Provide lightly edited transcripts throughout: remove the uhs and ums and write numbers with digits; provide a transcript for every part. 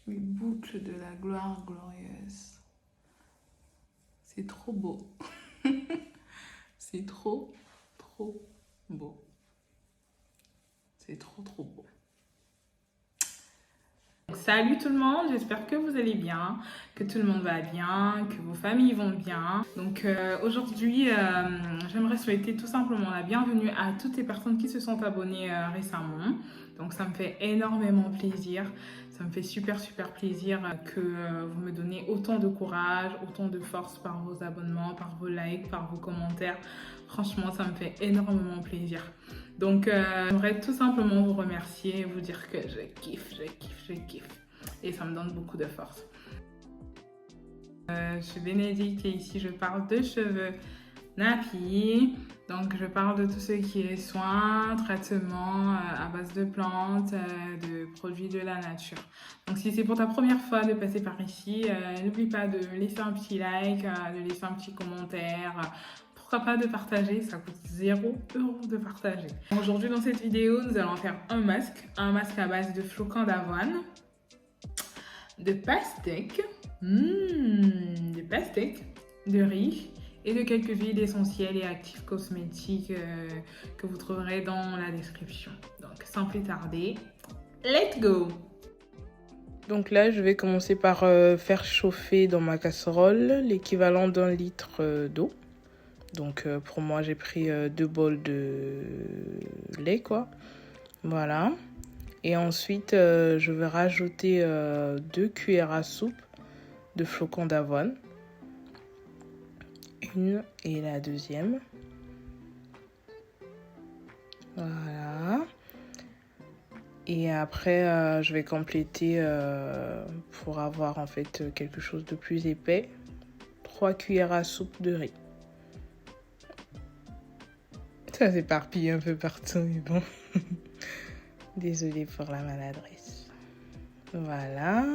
mes boucles de la gloire glorieuse. C'est trop beau. C'est trop, trop beau. C'est trop, trop beau. Salut tout le monde, j'espère que vous allez bien, que tout le monde va bien, que vos familles vont bien. Donc aujourd'hui, j'aimerais souhaiter tout simplement la bienvenue à toutes les personnes qui se sont abonnées récemment. Donc ça me fait énormément plaisir, ça me fait super plaisir que vous me donnez autant de courage, autant de force par vos abonnements, par vos likes, par vos commentaires. Franchement, ça me fait énormément plaisir. Donc, j'aimerais tout simplement vous remercier et vous dire que je kiffe. Et ça me donne beaucoup de force. Je suis Bénédicte et ici je parle de cheveux nappy. Donc, je parle de tout ce qui est soins, traitements à base de plantes, de produits de la nature. Donc, si c'est pour ta première fois de passer par ici, n'oublie pas de laisser un petit like, de laisser un petit commentaire. Pourquoi pas de partager, ça coûte 0 € de partager. Aujourd'hui dans cette vidéo, nous allons faire un masque à base de flocons d'avoine, de pastèque, de riz et de quelques huiles essentielles et actifs cosmétiques que vous trouverez dans la description. Donc sans plus tarder, let's go! Donc là, je vais commencer par faire chauffer dans ma casserole l'équivalent d'1 litre d'eau. Donc pour moi, j'ai pris 2 bols de lait, quoi. Voilà. Et ensuite, je vais rajouter 2 cuillères à soupe de flocons d'avoine. Une et la deuxième. Voilà. Et après, je vais compléter pour avoir en fait quelque chose de plus épais. 3 cuillères à soupe de riz. Ça s'éparpille un peu partout, mais bon. Désolée pour la maladresse. Voilà.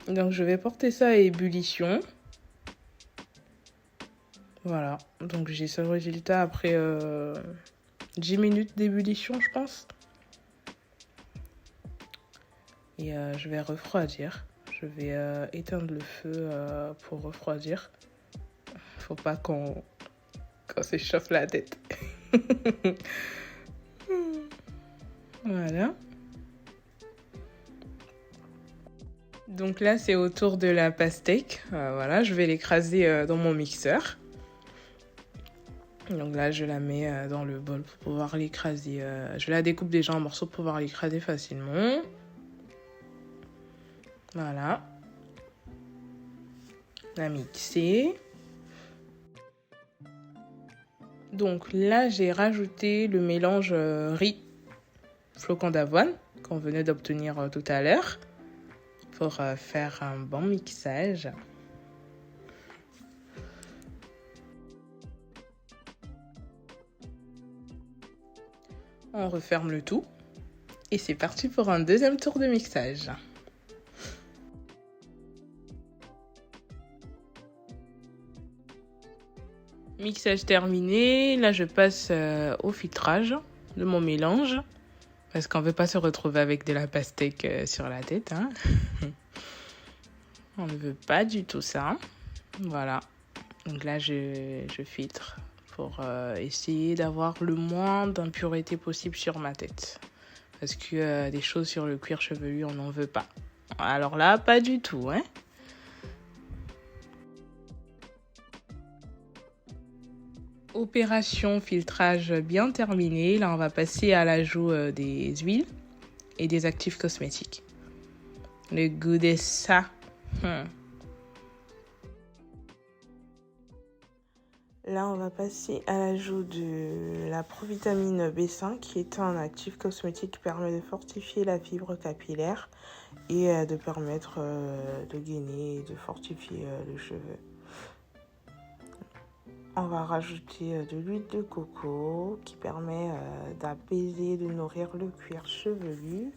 Donc, je vais porter ça à ébullition. Voilà. Donc, j'ai ce résultat après 10 minutes d'ébullition, je pense. Et je vais refroidir. Je vais éteindre le feu pour refroidir. Faut pas qu'on s'échauffe la tête. Voilà. Donc là, c'est au tour de la pastèque. Voilà, je vais l'écraser dans mon mixeur. Donc là, je la mets dans le bol pour pouvoir l'écraser. Je la découpe déjà en morceaux pour pouvoir l'écraser facilement. Voilà. La mixer. Donc là, j'ai rajouté le mélange riz, flocons d'avoine qu'on venait d'obtenir tout à l'heure pour faire un bon mixage. On referme le tout et c'est parti pour un deuxième tour de mixage. Mixage terminé, là je passe au filtrage de mon mélange parce qu'on ne veut pas se retrouver avec de la pastèque sur la tête. Hein. On ne veut pas du tout ça. Voilà, donc là je filtre pour essayer d'avoir le moins d'impuretés possible sur ma tête. Parce que des choses sur le cuir chevelu, on n'en veut pas. Alors là, pas du tout, hein. Opération filtrage bien terminée. Là, on va passer à l'ajout des huiles et des actifs cosmétiques. Le goût de ça. Là, on va passer à l'ajout de la provitamine B5, qui est un actif cosmétique qui permet de fortifier la fibre capillaire et de permettre de gainer et de fortifier le cheveu. On va rajouter de l'huile de coco qui permet d'apaiser, de nourrir le cuir chevelu,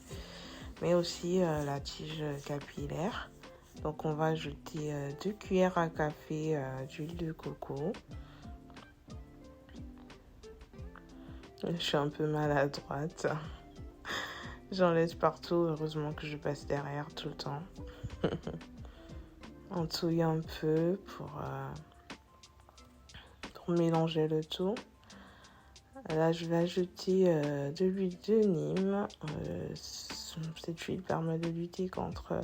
mais aussi la tige capillaire. Donc on va ajouter 2 cuillères à café d'huile de coco. Je suis un peu maladroite. J'en laisse partout, heureusement que je passe derrière tout le temps. On touille un peu pour mélanger le tout. Là, je vais ajouter de l'huile de Nîmes. Cette huile permet de lutter contre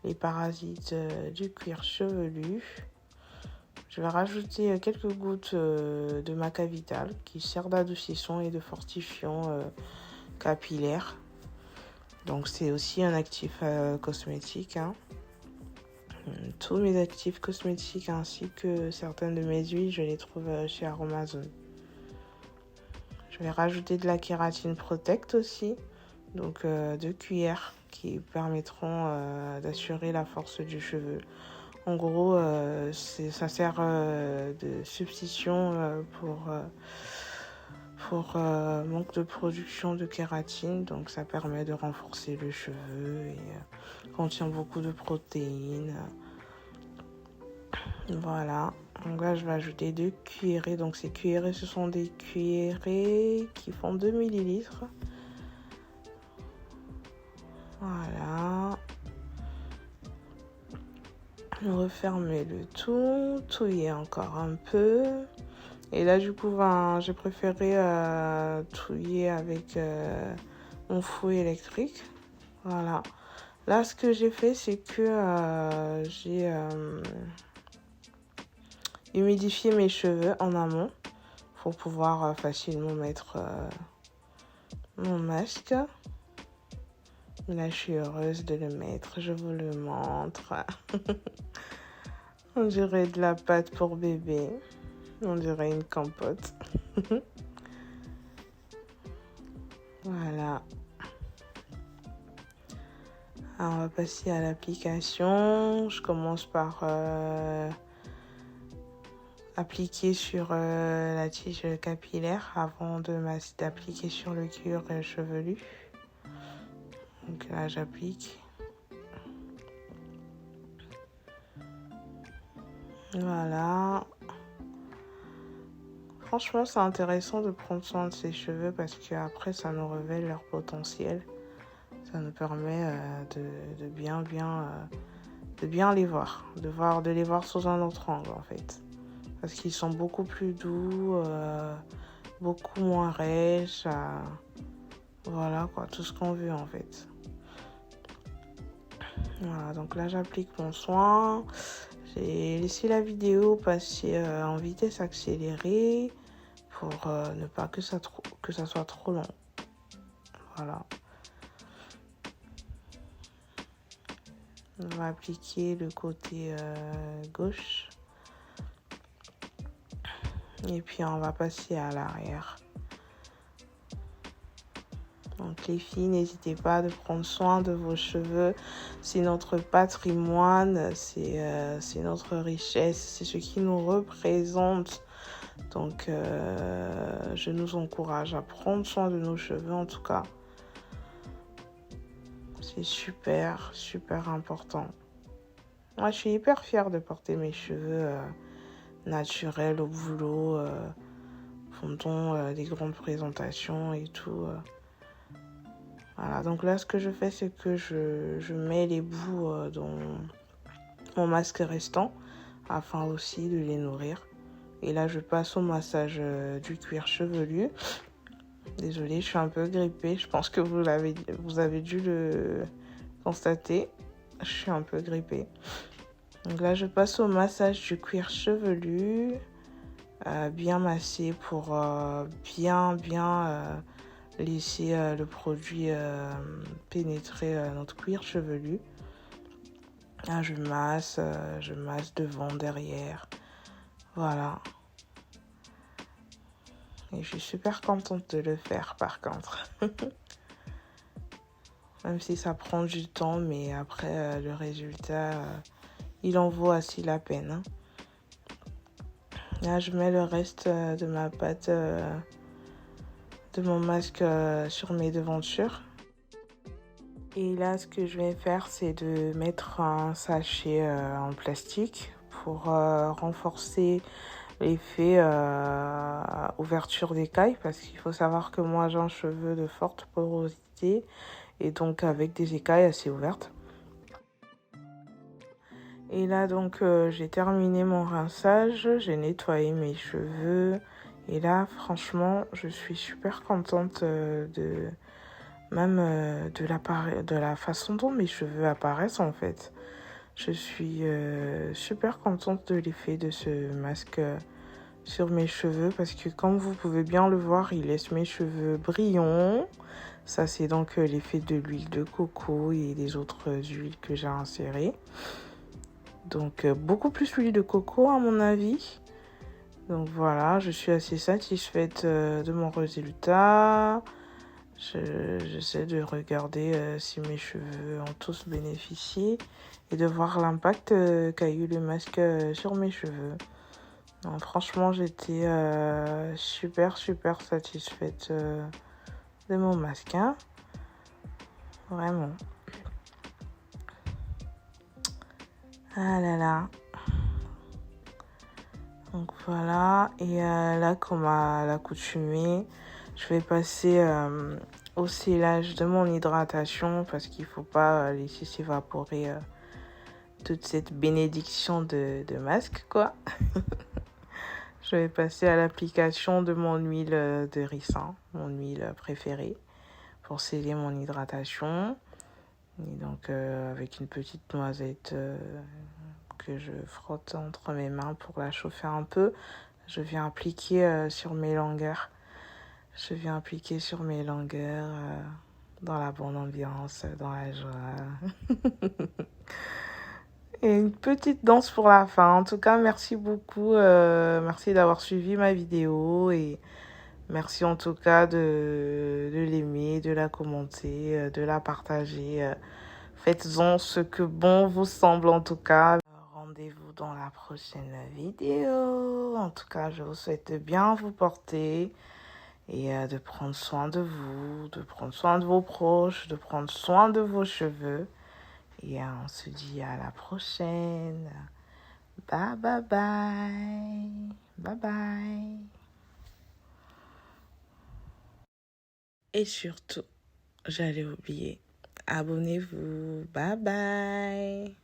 les parasites du cuir chevelu. Je vais rajouter quelques gouttes de maca vital qui sert d'adoucissant et de fortifiant capillaire. Donc c'est aussi un actif cosmétique. Hein. Tous mes actifs cosmétiques ainsi que certaines de mes huiles, je les trouve chez Aromazone. Je vais rajouter de la kératine Protect aussi, donc 2 cuillères qui permettront d'assurer la force du cheveu. En gros, ça sert de substitution pour manque de production de kératine, donc ça permet de renforcer le cheveu et contient beaucoup de protéines. Voilà, donc là je vais ajouter 2 cuillerées, donc ces cuillerées ce sont des cuillerées qui font 2 millilitres. Voilà. Refermer le tout, touiller encore un peu. Et là, du coup, j'ai préféré touiller avec mon fouet électrique. Voilà. Là, ce que j'ai fait, c'est que j'ai humidifié mes cheveux en amont pour pouvoir facilement mettre mon masque. Là, je suis heureuse de le mettre. Je vous le montre. On dirait de la pâte pour bébé. On dirait une compote. Voilà. Alors, on va passer à l'application. Je commence par appliquer sur la tige capillaire avant d'appliquer sur le cuir chevelu. Donc là, j'applique. Voilà. Franchement, c'est intéressant de prendre soin de ses cheveux parce qu'après, ça nous révèle leur potentiel. Ça nous permet de bien les voir, de les voir sous un autre angle en fait. Parce qu'ils sont beaucoup plus doux, beaucoup moins rêches. Voilà quoi, tout ce qu'on veut en fait. Voilà, donc là j'applique mon soin. J'ai laissé la vidéo passer en vitesse accélérée pour ne pas que ça soit trop long. Voilà. On va appliquer le côté gauche. Et puis on va passer à l'arrière. Donc les filles, n'hésitez pas à prendre soin de vos cheveux. C'est notre patrimoine, c'est notre richesse, c'est ce qui nous représente. Donc je nous encourage à prendre soin de nos cheveux en tout cas. C'est super, super important. Moi, je suis hyper fière de porter mes cheveux naturels au boulot, pendant des grandes présentations et tout. Voilà, donc là, ce que je fais, c'est que je mets les bouts dans mon masque restant afin aussi de les nourrir. Et là, je passe au massage du cuir chevelu. Désolée, je suis un peu grippée. Je pense que vous avez dû le constater. Je suis un peu grippée. Donc là, je passe au massage du cuir chevelu. Bien massé pour bien laisser le produit pénétrer notre cuir chevelu. Là, je masse devant, derrière. Voilà. Et je suis super contente de le faire par contre. Même si ça prend du temps, mais après le résultat, il en vaut assez la peine. Hein. Là, je mets le reste de ma pâte, de mon masque sur mes devantures. Et là, ce que je vais faire, c'est de mettre un sachet en plastique pour renforcer l'effet ouverture d'écailles parce qu'il faut savoir que moi j'ai un cheveu de forte porosité et donc avec des écailles assez ouvertes. Et là donc j'ai terminé mon rinçage, j'ai nettoyé mes cheveux et là franchement je suis super contente de la façon dont mes cheveux apparaissent en fait. Je suis super contente de l'effet de ce masque sur mes cheveux parce que comme vous pouvez bien le voir, il laisse mes cheveux brillants. Ça c'est donc l'effet de l'huile de coco et des autres huiles que j'ai insérées. Donc beaucoup plus l'huile de coco à mon avis. Donc voilà, je suis assez satisfaite de mon résultat. J'essaie de regarder si mes cheveux ont tous bénéficié et de voir l'impact qu'a eu le masque sur mes cheveux. Donc, franchement, j'étais super satisfaite de mon masque. Hein. Vraiment. Ah là là. Donc voilà. Et là, comme à l'accoutumée, je vais passer au scellage de mon hydratation parce qu'il ne faut pas laisser s'évaporer toute cette bénédiction de masque, quoi. Je vais passer à l'application de mon huile de ricin, mon huile préférée, pour sceller mon hydratation. Et donc avec une petite noisette que je frotte entre mes mains pour la chauffer un peu, je viens appliquer sur mes longueurs. Je viens appliquer sur mes longueurs dans la bonne ambiance, dans la joie. Et une petite danse pour la fin. En tout cas, merci beaucoup. Merci d'avoir suivi ma vidéo et merci en tout cas de l'aimer, de la commenter, de la partager. Faites-en ce que bon vous semble en tout cas. Rendez-vous dans la prochaine vidéo. En tout cas, je vous souhaite de bien vous porter et de prendre soin de vous, de prendre soin de vos proches, de prendre soin de vos cheveux. Et on se dit à la prochaine. Bye bye bye. Bye bye. Et surtout, j'allais oublier. Abonnez-vous. Bye bye.